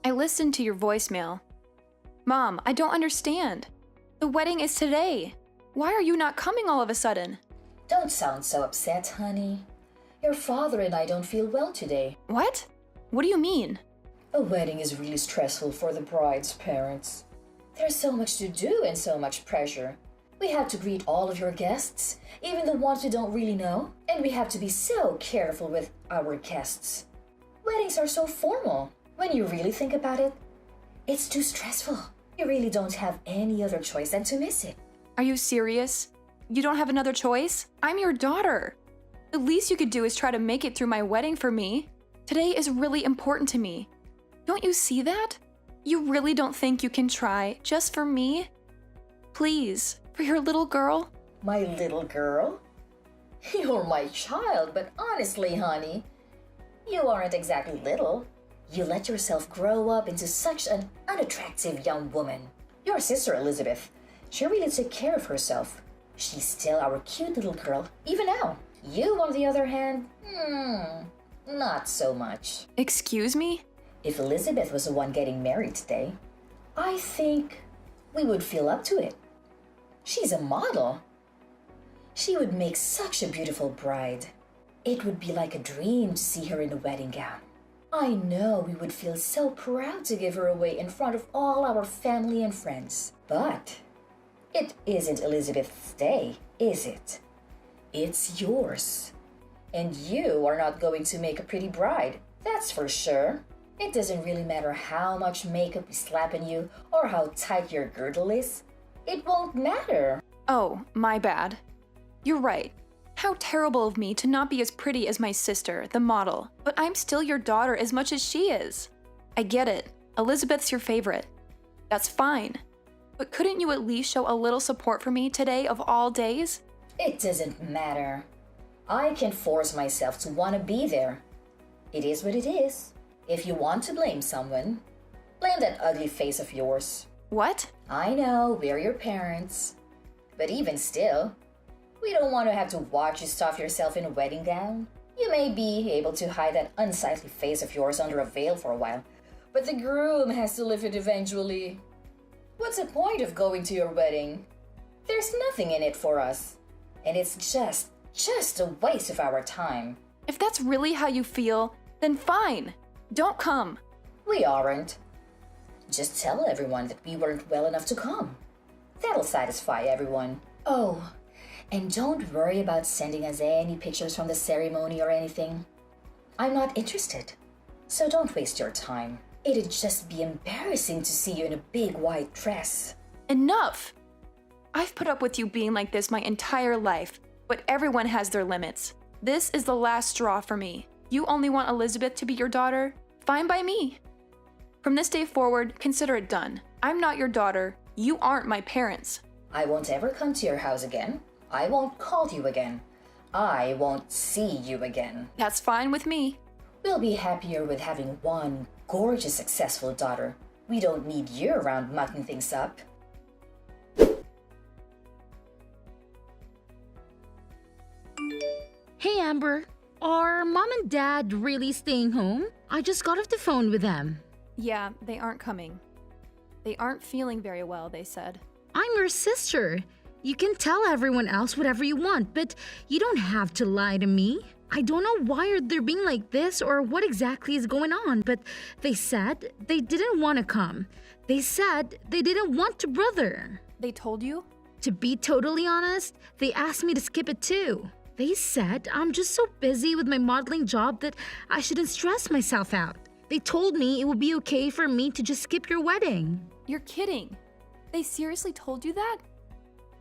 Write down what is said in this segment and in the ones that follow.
I listened to your voicemail. Mom, I don't understand. The wedding is today. Why are you not coming all of a sudden? Don't sound so upset, honey. Your father and I don't feel well today. What? What do you mean? A wedding is really stressful for the bride's parents. There's so much to do and so much pressure. We have to greet all of your guests, even the ones we don't really know, and we have to be so careful with our guests. Weddings are so formal. When you really think about it, it's too stressful. You really don't have any other choice than to miss it. Are you serious? You don't have another choice? I'm your daughter. The least you could do is try to make it through my wedding for me. Today is really important to me. Don't you see that? You really don't think you can try just for me? Please, for your little girl? My little girl? You're my child, but honestly, honey, you aren't exactly little. You let yourself grow up into such an unattractive young woman. Your sister Elizabeth, she really took care of herself. She's still our cute little girl, even now. You, on the other hand, not so much. Excuse me? If Elizabeth was the one getting married today, I think we would feel up to it. She's a model. She would make such a beautiful bride. It would be like a dream to see her in a wedding gown. I know we would feel so proud to give her away in front of all our family and friends. But it isn't Elizabeth's day, is it? It's yours. And you are not going to make a pretty bride, that's for sure. It doesn't really matter how much makeup we slap on you or how tight your girdle is. It won't matter. Oh, my bad. You're right. How terrible of me to not be as pretty as my sister, the model. But I'm still your daughter as much as she is. I get it. Elizabeth's your favorite. That's fine. But couldn't you at least show a little support for me today of all days? It doesn't matter. I can force myself to want to be there. It is what it is. If you want to blame someone, blame that ugly face of yours. What? I know, we're your parents. But even still, we don't want to have to watch you stuff yourself in a wedding gown. You may be able to hide that unsightly face of yours under a veil for a while, but the groom has to live it eventually. What's the point of going to your wedding? There's nothing in it for us, and it's just a waste of our time. If that's really how you feel, then fine. Don't come. We aren't. Just tell everyone that we weren't well enough to come. That'll satisfy everyone. Oh, and don't worry about sending us any pictures from the ceremony or anything. I'm not interested. So don't waste your time. It'd just be embarrassing to see you in a big white dress. Enough! I've put up with you being like this my entire life, but everyone has their limits. This is the last straw for me. You only want Elizabeth to be your daughter? Fine by me. From this day forward, consider it done. I'm not your daughter. You aren't my parents. I won't ever come to your house again. I won't call you again. I won't see you again. That's fine with me. We'll be happier with having one gorgeous, successful daughter. We don't need you around mucking things up. Hey Amber, are mom and dad really staying home? I just got off the phone with them. Yeah, they aren't coming. They aren't feeling very well, they said. I'm your sister. You can tell everyone else whatever you want, but you don't have to lie to me. I don't know why they're being like this or what exactly is going on, but they said they didn't want to come. They said they didn't want to brother. They told you? To be totally honest, they asked me to skip it too. They said I'm just so busy with my modeling job that I shouldn't stress myself out. They told me it would be okay for me to just skip your wedding. You're kidding. They seriously told you that?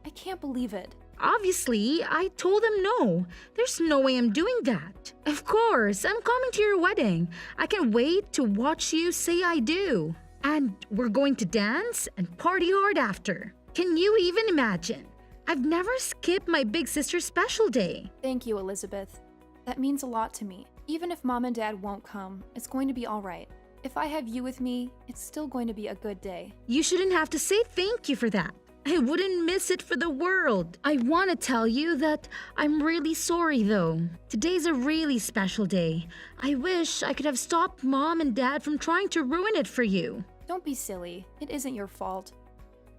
I can't believe it. Obviously, I told them no. There's no way I'm doing that. Of course, I'm coming to your wedding. I can't wait to watch you say I do. And we're going to dance and party hard after. Can you even imagine? I've never skipped my big sister's special day. Thank you, Elizabeth. That means a lot to me. Even if mom and dad won't come, it's going to be all right. If I have you with me, it's still going to be a good day. You shouldn't have to say thank you for that. I wouldn't miss it for the world. I want to tell you that I'm really sorry though. Today's a really special day. I wish I could have stopped Mom and Dad from trying to ruin it for you. Don't be silly. It isn't your fault.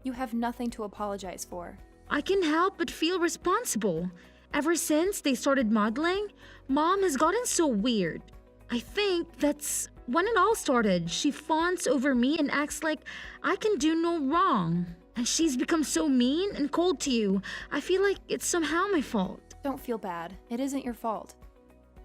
You have nothing to apologize for. I can help but feel responsible. Ever since they started modeling, Mom has gotten so weird. I think that's when it all started. She fawns over me and acts like I can do no wrong. And she's become so mean and cold to you. I feel like it's somehow my fault. Don't feel bad. It isn't your fault.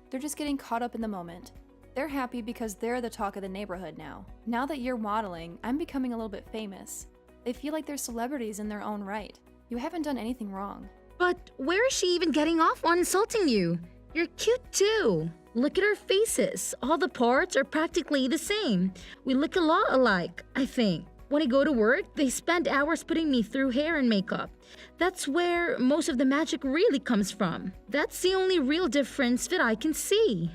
They're just getting caught up in the moment. They're happy because they're the talk of the neighborhood now. Now that you're modeling, I'm becoming a little bit famous. They feel like they're celebrities in their own right. You haven't done anything wrong. But where is she even getting off on insulting you? You're cute too. Look at our faces. All the parts are practically the same. We look a lot alike, I think. When I go to work, they spend hours putting me through hair and makeup. That's where most of the magic really comes from. That's the only real difference that I can see.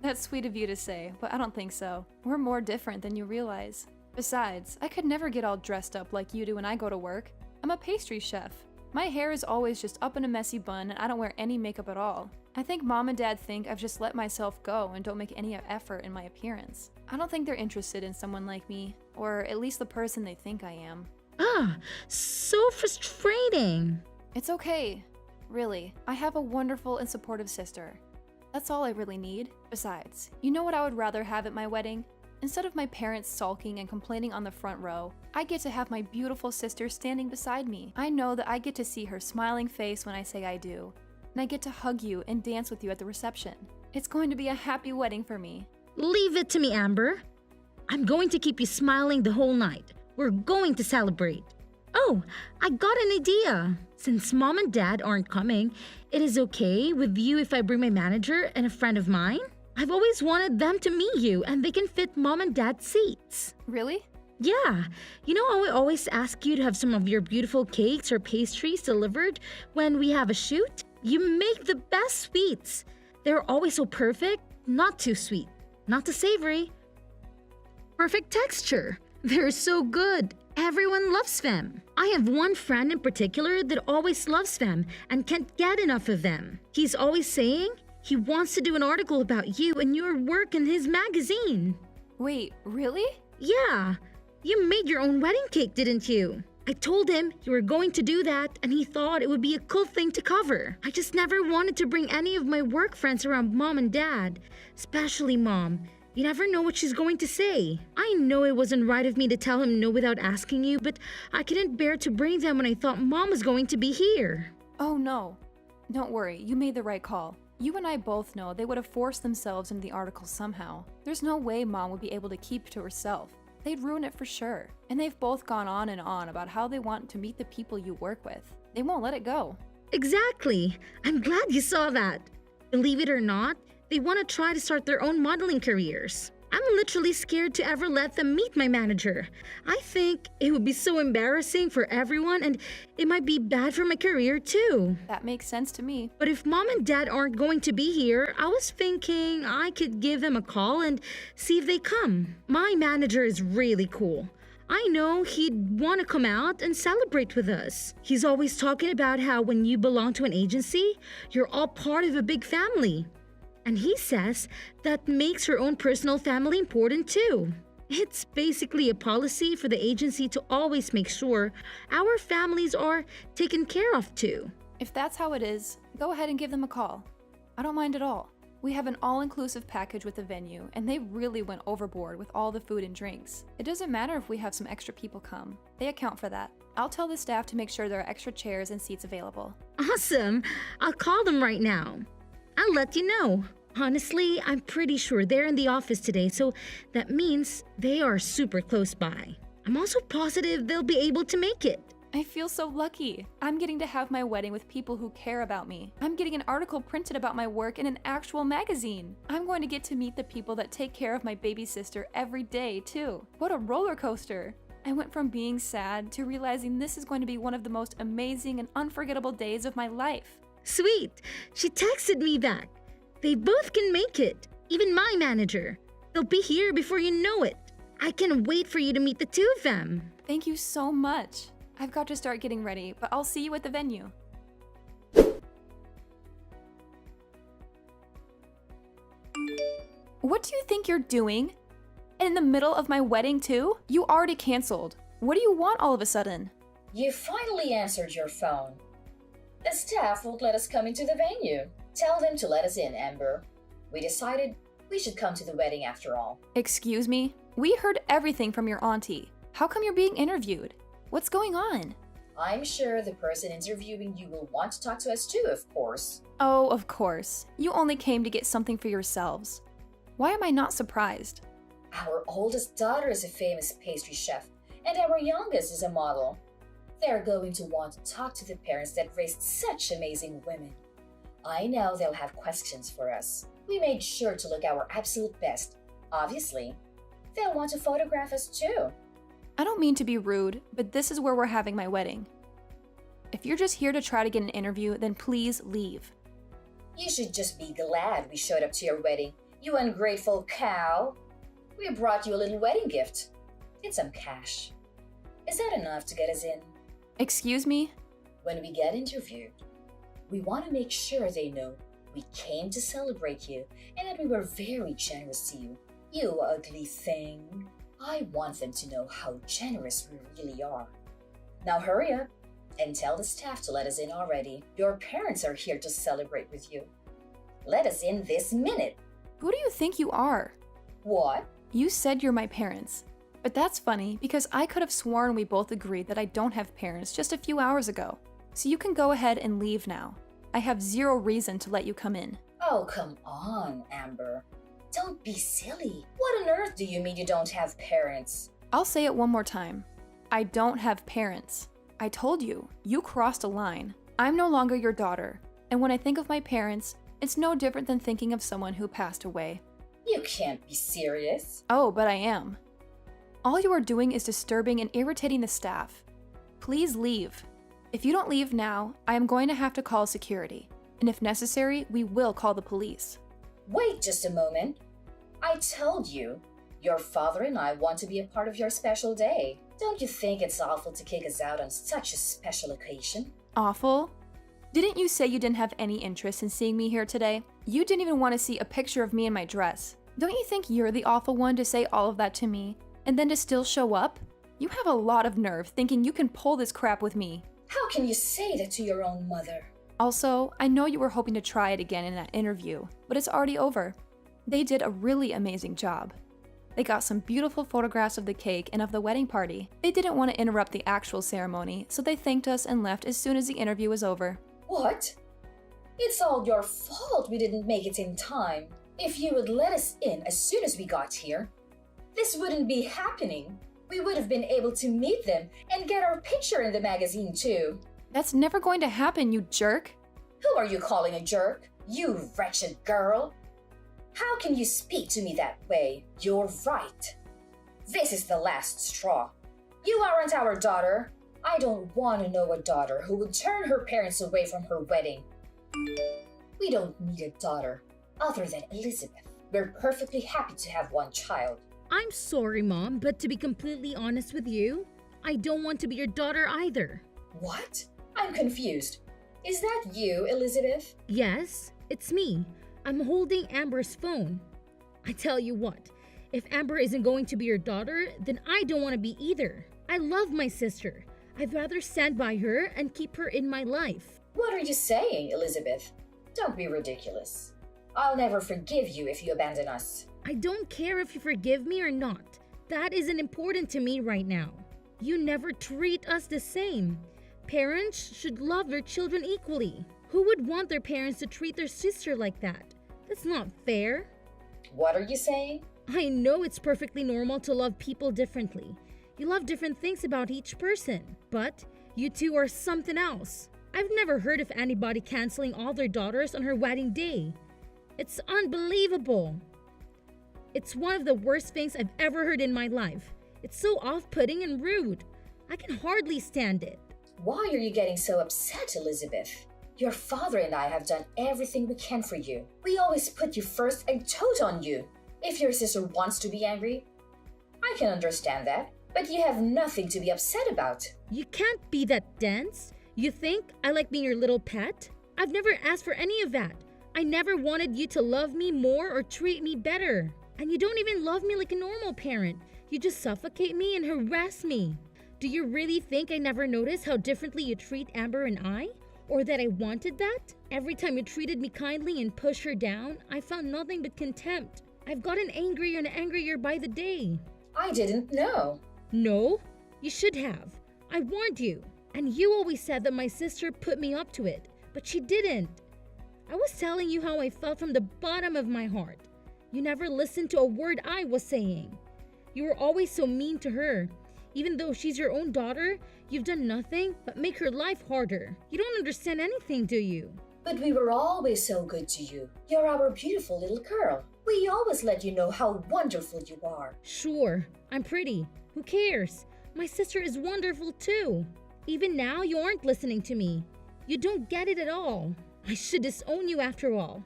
That's sweet of you to say, but I don't think so. We're more different than you realize. Besides, I could never get all dressed up like you do when I go to work. I'm a pastry chef. My hair is always just up in a messy bun and I don't wear any makeup at all. I think Mom and Dad think I've just let myself go and don't make any effort in my appearance. I don't think they're interested in someone like me, or at least the person they think I am. So frustrating. It's okay. Really, I have a wonderful and supportive sister. That's all I really need. Besides, you know what I would rather have at my wedding? Instead of my parents sulking and complaining on the front row, I get to have my beautiful sister standing beside me. I know that I get to see her smiling face when I say I do, and I get to hug you and dance with you at the reception. It's going to be a happy wedding for me. Leave it to me, Amber. I'm going to keep you smiling the whole night. We're going to celebrate. Oh, I got an idea. Since Mom and Dad aren't coming, it is okay with you if I bring my manager and a friend of mine? I've always wanted them to meet you and they can fit Mom and Dad's seats. Really? Yeah. You know how I always ask you to have some of your beautiful cakes or pastries delivered when we have a shoot? You make the best sweets. They're always so perfect, not too sweet, not too savory. Perfect texture. They're so good. Everyone loves them. I have one friend in particular that always loves them and can't get enough of them. He's always saying he wants to do an article about you and your work in his magazine. Wait, really? Yeah. You made your own wedding cake, didn't you? I told him you were going to do that and he thought it would be a cool thing to cover. I just never wanted to bring any of my work friends around Mom and Dad, especially Mom. You never know what she's going to say. I know it wasn't right of me to tell him no without asking you, but I couldn't bear to bring them when I thought Mom was going to be here. Oh no. Don't worry, you made the right call. You and I both know they would have forced themselves into the article somehow. There's no way Mom would be able to keep to herself. They'd ruin it for sure. And they've both gone on and on about how they want to meet the people you work with. They won't let it go. Exactly. I'm glad you saw that. Believe it or not, they want to try to start their own modeling careers. I'm literally scared to ever let them meet my manager. I think it would be so embarrassing for everyone and it might be bad for my career too. That makes sense to me. But if Mom and Dad aren't going to be here, I was thinking I could give them a call and see if they come. My manager is really cool. I know he'd want to come out and celebrate with us. He's always talking about how when you belong to an agency, you're all part of a big family. And he says that makes her own personal family important too. It's basically a policy for the agency to always make sure our families are taken care of too. If that's how it is, go ahead and give them a call. I don't mind at all. We have an all-inclusive package with the venue, and they really went overboard with all the food and drinks. It doesn't matter if we have some extra people come. They account for that. I'll tell the staff to make sure there are extra chairs and seats available. Awesome! I'll call them right now. I'll let you know. Honestly, I'm pretty sure they're in the office today, so that means they are super close by. I'm also positive they'll be able to make it. I feel so lucky. I'm getting to have my wedding with people who care about me. I'm getting an article printed about my work in an actual magazine. I'm going to get to meet the people that take care of my baby sister every day, too. What a roller coaster. I went from being sad to realizing this is going to be one of the most amazing and unforgettable days of my life. Sweet! She texted me back. They both can make it, even my manager. They'll be here before you know it. I can't wait for you to meet the two of them. Thank you so much. I've got to start getting ready, but I'll see you at the venue. What do you think you're doing? In the middle of my wedding too? You already canceled. What do you want all of a sudden? You finally answered your phone. The staff won't let us come into the venue. Tell them to let us in, Amber. We decided we should come to the wedding after all. Excuse me? We heard everything from your auntie. How come you're being interviewed? What's going on? I'm sure the person interviewing you will want to talk to us too, of course. Oh, of course. You only came to get something for yourselves. Why am I not surprised? Our oldest daughter is a famous pastry chef, and our youngest is a model. They're going to want to talk to the parents that raised such amazing women. I know they'll have questions for us. We made sure to look our absolute best. Obviously, they'll want to photograph us too. I don't mean to be rude, but this is where we're having my wedding. If you're just here to try to get an interview, then please leave. You should just be glad we showed up to your wedding, you ungrateful cow. We brought you a little wedding gift. It's some cash. Is that enough to get us in? Excuse me? When we get interviewed, we want to make sure they know we came to celebrate you and that we were very generous to you. You ugly thing. I want them to know how generous we really are. Now hurry up and tell the staff to let us in already. Your parents are here to celebrate with you. Let us in this minute. Who do you think you are? What? You said you're my parents. But that's funny because I could have sworn we both agreed that I don't have parents just a few hours ago. So you can go ahead and leave now. I have zero reason to let you come in. Oh, come on, Amber. Don't be silly. What on earth do you mean you don't have parents? I'll say it one more time. I don't have parents. I told you, you crossed a line. I'm no longer your daughter. And when I think of my parents, it's no different than thinking of someone who passed away. You can't be serious. Oh, but I am. All you are doing is disturbing and irritating the staff. Please leave. If you don't leave now, I am going to have to call security. And if necessary, we will call the police. Wait just a moment. I told you, your father and I want to be a part of your special day. Don't you think it's awful to kick us out on such a special occasion? Awful? Didn't you say you didn't have any interest in seeing me here today? You didn't even want to see a picture of me in my dress. Don't you think you're the awful one to say all of that to me, and then to still show up? You have a lot of nerve thinking you can pull this crap with me. How can you say that to your own mother? Also, I know you were hoping to try it again in that interview, but it's already over. They did a really amazing job. They got some beautiful photographs of the cake and of the wedding party. They didn't want to interrupt the actual ceremony, so they thanked us and left as soon as the interview was over. What? It's all your fault we didn't make it in time. If you would let us in as soon as we got here, this wouldn't be happening. We would have been able to meet them and get our picture in the magazine too. That's never going to happen, you jerk. Who are you calling a jerk? You wretched girl. How can you speak to me that way? You're right. This is the last straw. You aren't our daughter. I don't want to know a daughter who would turn her parents away from her wedding. We don't need a daughter other than Elizabeth. We're perfectly happy to have one child. I'm sorry, Mom, but to be completely honest with you, I don't want to be your daughter either. What? I'm confused. Is that you, Elizabeth? Yes, it's me. I'm holding Amber's phone. I tell you what, if Amber isn't going to be your daughter, then I don't want to be either. I love my sister. I'd rather stand by her and keep her in my life. What are you saying, Elizabeth? Don't be ridiculous. I'll never forgive you if you abandon us. I don't care if you forgive me or not. That isn't important to me right now. You never treat us the same. Parents should love their children equally. Who would want their parents to treat their sister like that? That's not fair. What are you saying? I know it's perfectly normal to love people differently. You love different things about each person, but you two are something else. I've never heard of anybody canceling all their daughters on her wedding day. It's unbelievable. It's one of the worst things I've ever heard in my life. It's so off-putting and rude. I can hardly stand it. Why are you getting so upset, Elizabeth? Your father and I have done everything we can for you. We always put you first and told on you. If your sister wants to be angry, I can understand that. But you have nothing to be upset about. You can't be that dense. You think I like being your little pet? I've never asked for any of that. I never wanted you to love me more or treat me better. And you don't even love me like a normal parent. You just suffocate me and harass me. Do you really think I never noticed how differently you treat Amber and I? Or that I wanted that? Every time you treated me kindly and pushed her down, I found nothing but contempt. I've gotten angrier and angrier by the day. I didn't know. No, you should have. I warned you. And you always said that my sister put me up to it, but she didn't. I was telling you how I felt from the bottom of my heart. You never listened to a word I was saying. You were always so mean to her. Even though she's your own daughter, you've done nothing but make her life harder. You don't understand anything, do you? But we were always so good to you. You're our beautiful little girl. We always let you know how wonderful you are. Sure, I'm pretty. Who cares? My sister is wonderful too. Even now, you aren't listening to me. You don't get it at all. I should disown you after all.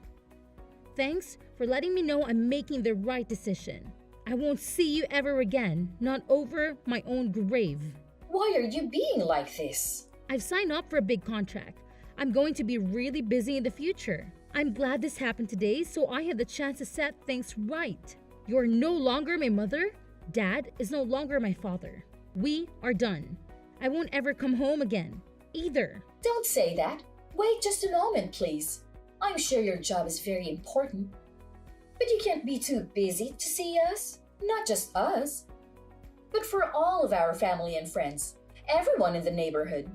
Thanks for letting me know I'm making the right decision. I won't see you ever again, not over my own grave. Why are you being like this? I've signed up for a big contract. I'm going to be really busy in the future. I'm glad this happened today so I had the chance to set things right. You're no longer my mother. Dad is no longer my father. We are done. I won't ever come home again, either. Don't say that. Wait just a moment, please. I'm sure your job is very important. But you can't be too busy to see us. Not just us, but for all of our family and friends. Everyone in the neighborhood.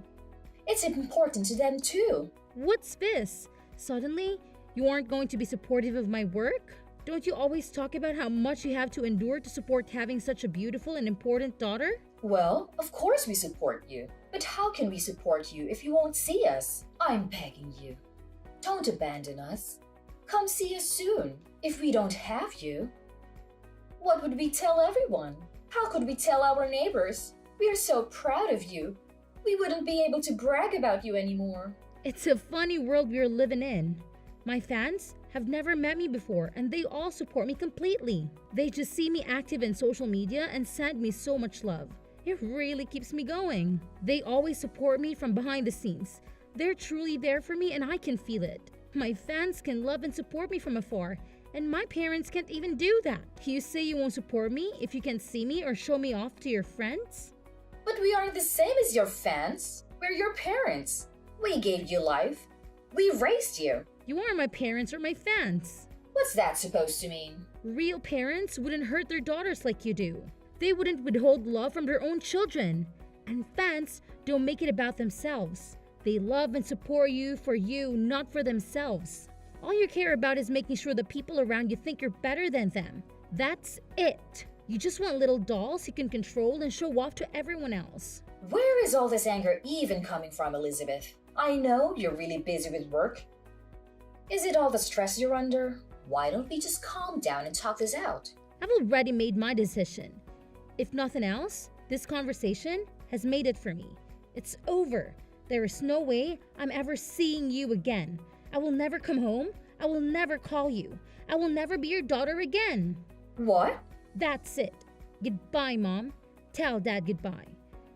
It's important to them too. What's this? Suddenly, you aren't going to be supportive of my work? Don't you always talk about how much you have to endure to support having such a beautiful and important daughter? Well, of course we support you. But how can we support you if you won't see us? I'm begging you. Don't abandon us. Come see us soon. If we don't have you, what would we tell everyone? How could we tell our neighbors? We are so proud of you. We wouldn't be able to brag about you anymore. It's a funny world we're living in. My fans have never met me before and they all support me completely. They just see me active in social media and send me so much love. It really keeps me going. They always support me from behind the scenes. They're truly there for me and I can feel it. My fans can love and support me from afar, and my parents can't even do that. You say you won't support me if you can't see me or show me off to your friends? But we aren't the same as your fans. We're your parents. We gave you life. We raised you. You are my parents or my fans. What's that supposed to mean? Real parents wouldn't hurt their daughters like you do. They wouldn't withhold love from their own children. And fans don't make it about themselves. They love and support you for you, not for themselves. All you care about is making sure the people around you think you're better than them. That's it. You just want little dolls you can control and show off to everyone else. Where is all this anger even coming from, Elizabeth? I know you're really busy with work. Is it all the stress you're under? Why don't we just calm down and talk this out? I've already made my decision. If nothing else, this conversation has made it for me. It's over. There is no way I'm ever seeing you again. I will never come home. I will never call you. I will never be your daughter again. What? That's it. Goodbye, Mom. Tell Dad goodbye.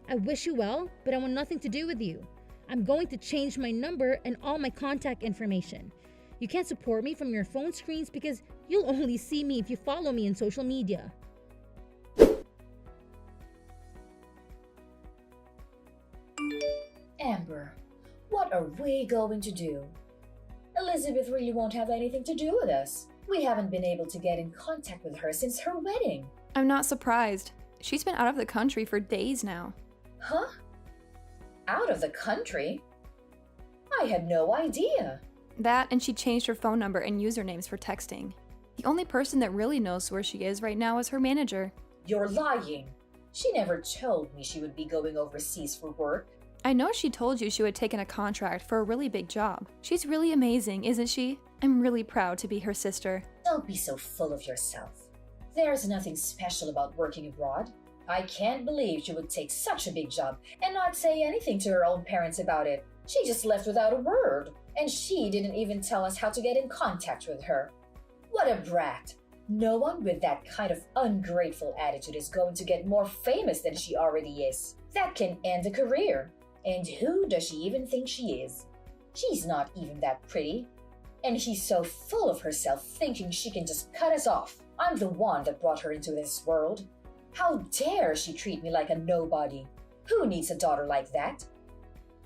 I wish you well, but I want nothing to do with you. I'm going to change my number and all my contact information. You can't support me from your phone screens because you'll only see me if you follow me on social media. Amber, what are we going to do? Elizabeth really won't have anything to do with us. We haven't been able to get in contact with her since her wedding. I'm not surprised. She's been out of the country for days now. Huh? Out of the country? I had no idea. That, and she changed her phone number and usernames for texting. The only person that really knows where she is right now is her manager. You're lying. She never told me she would be going overseas for work. I know she told you she had taken a contract for a really big job. She's really amazing, isn't she? I'm really proud to be her sister. Don't be so full of yourself. There's nothing special about working abroad. I can't believe she would take such a big job and not say anything to her own parents about it. She just left without a word, and she didn't even tell us how to get in contact with her. What a brat! No one with that kind of ungrateful attitude is going to get more famous than she already is. That can end a career. And who does she even think she is? She's not even that pretty. And she's so full of herself, thinking she can just cut us off. I'm the one that brought her into this world. How dare she treat me like a nobody? Who needs a daughter like that?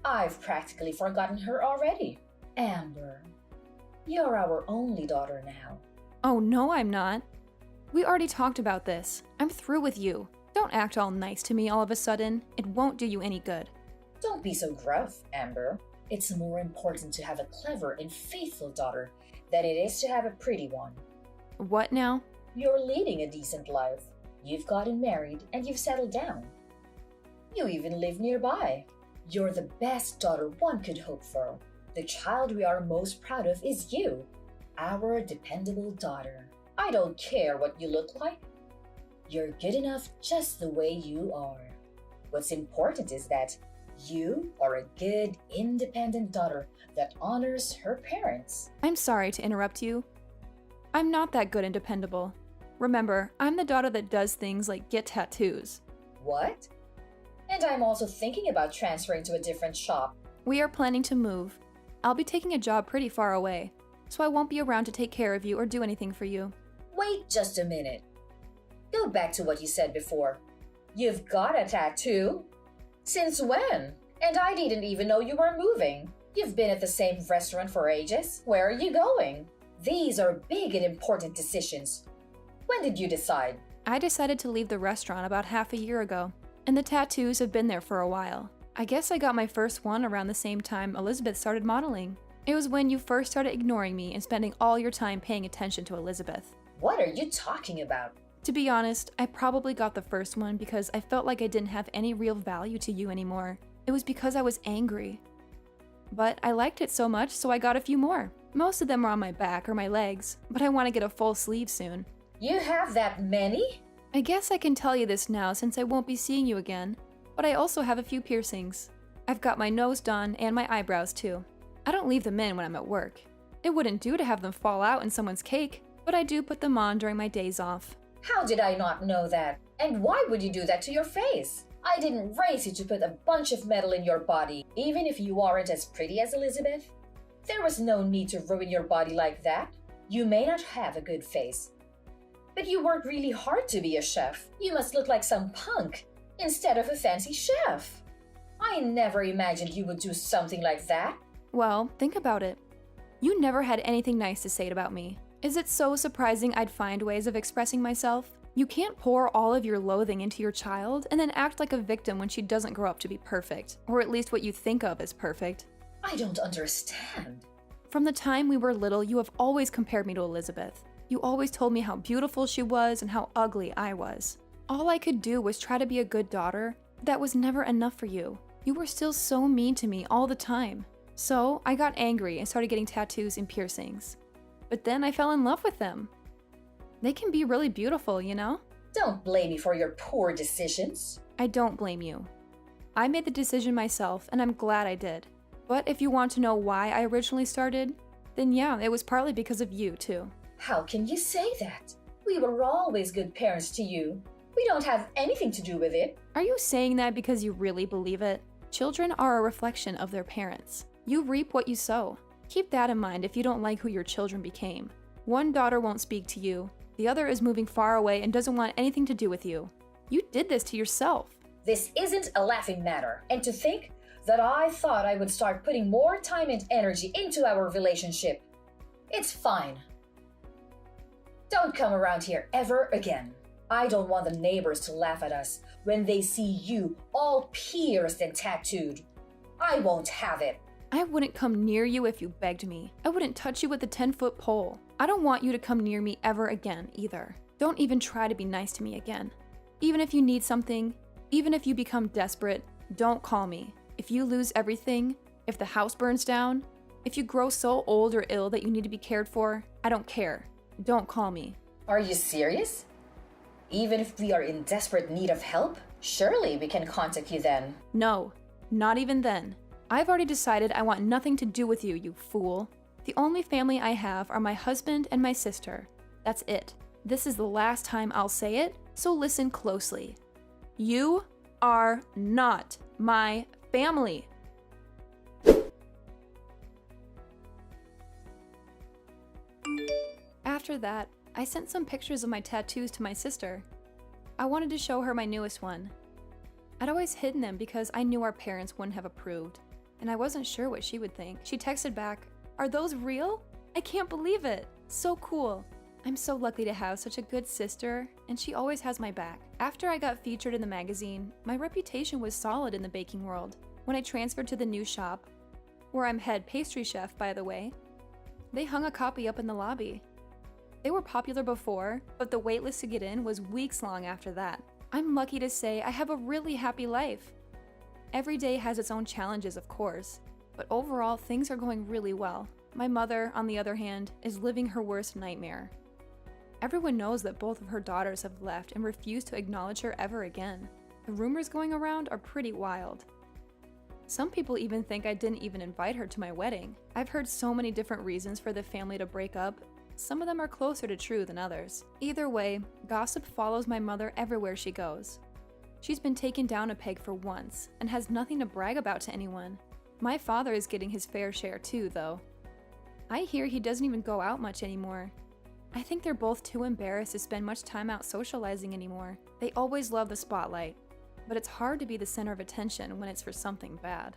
I've practically forgotten her already. Amber, you're our only daughter now. Oh, no, I'm not. We already talked about this. I'm through with you. Don't act all nice to me all of a sudden. It won't do you any good. Don't be so gruff, Amber. It's more important to have a clever and faithful daughter than it is to have a pretty one. What now? You're leading a decent life. You've gotten married and you've settled down. You even live nearby. You're the best daughter one could hope for. The child we are most proud of is you, our dependable daughter. I don't care what you look like. You're good enough just the way you are. What's important is that you are a good, independent daughter that honors her parents. I'm sorry to interrupt you. I'm not that good and dependable. Remember, I'm the daughter that does things like get tattoos. What? And I'm also thinking about transferring to a different shop. We are planning to move. I'll be taking a job pretty far away, so I won't be around to take care of you or do anything for you. Wait just a minute. Go back to what you said before. You've got a tattoo? Since when? And I didn't even know you were moving. You've been at the same restaurant for ages. Where are you going? These are big and important decisions. When did you decide? I decided to leave the restaurant about half a year ago, and the tattoos have been there for a while. I guess I got my first one around the same time Elizabeth started modeling. It was when you first started ignoring me and spending all your time paying attention to Elizabeth. What are you talking about? To be honest, I probably got the first one because I felt like I didn't have any real value to you anymore. It was because I was angry. But I liked it so much, so I got a few more. Most of them are on my back or my legs, but I want to get a full sleeve soon. You have that many? I guess I can tell you this now since I won't be seeing you again, but I also have a few piercings. I've got my nose done and my eyebrows too. I don't leave them in when I'm at work. It wouldn't do to have them fall out in someone's cake, but I do put them on during my days off. How did I not know that? And why would you do that to your face? I didn't raise you to put a bunch of metal in your body, even if you aren't as pretty as Elizabeth. There was no need to ruin your body like that. You may not have a good face, but you worked really hard to be a chef. You must look like some punk instead of a fancy chef. I never imagined you would do something like that. Well, think about it. You never had anything nice to say about me. Is it so surprising I'd find ways of expressing myself? You can't pour all of your loathing into your child and then act like a victim when she doesn't grow up to be perfect, or at least what you think of as perfect. I don't understand. From the time we were little, you have always compared me to Elizabeth. You always told me how beautiful she was and how ugly I was. All I could do was try to be a good daughter, but that was never enough for you. You were still so mean to me all the time. So I got angry and started getting tattoos and piercings. But then I fell in love with them. They can be really beautiful, you know? Don't blame me for your poor decisions. I don't blame you. I made the decision myself, and I'm glad I did. But if you want to know why I originally started, then yeah, it was partly because of you, too. How can you say that? We were always good parents to you. We don't have anything to do with it. Are you saying that because you really believe it? Children are a reflection of their parents. You reap what you sow. Keep that in mind if you don't like who your children became. One daughter won't speak to you. The other is moving far away and doesn't want anything to do with you. You did this to yourself. This isn't a laughing matter. And to think that I thought I would start putting more time and energy into our relationship. It's fine. Don't come around here ever again. I don't want the neighbors to laugh at us when they see you all pierced and tattooed. I won't have it. I wouldn't come near you if you begged me. I wouldn't touch you with a 10-foot pole. I don't want you to come near me ever again, either. Don't even try to be nice to me again. Even if you need something, even if you become desperate, don't call me. If you lose everything, if the house burns down, if you grow so old or ill that you need to be cared for, I don't care. Don't call me. Are you serious? Even if we are in desperate need of help, surely we can contact you then. No, not even then. I've already decided I want nothing to do with you, you fool. The only family I have are my husband and my sister. That's it. This is the last time I'll say it, so listen closely. You are not my family. After that, I sent some pictures of my tattoos to my sister. I wanted to show her my newest one. I'd always hidden them because I knew our parents wouldn't have approved, and I wasn't sure what she would think. She texted back, "Are those real? I can't believe it. So cool. I'm so lucky to have such a good sister, and she always has my back." After I got featured in the magazine, my reputation was solid in the baking world. When I transferred to the new shop, where I'm head pastry chef, by the way, they hung a copy up in the lobby. They were popular before, but the waitlist to get in was weeks long after that. I'm lucky to say I have a really happy life. Every day has its own challenges, of course, but overall things are going really well. My mother, on the other hand, is living her worst nightmare. Everyone knows that both of her daughters have left and refuse to acknowledge her ever again. The rumors going around are pretty wild. Some people even think I didn't even invite her to my wedding. I've heard so many different reasons for the family to break up. Some of them are closer to true than others. Either way, gossip follows my mother everywhere she goes. She's been taken down a peg for once and has nothing to brag about to anyone. My father is getting his fair share too, though. I hear he doesn't even go out much anymore. I think they're both too embarrassed to spend much time out socializing anymore. They always love the spotlight, but it's hard to be the center of attention when it's for something bad.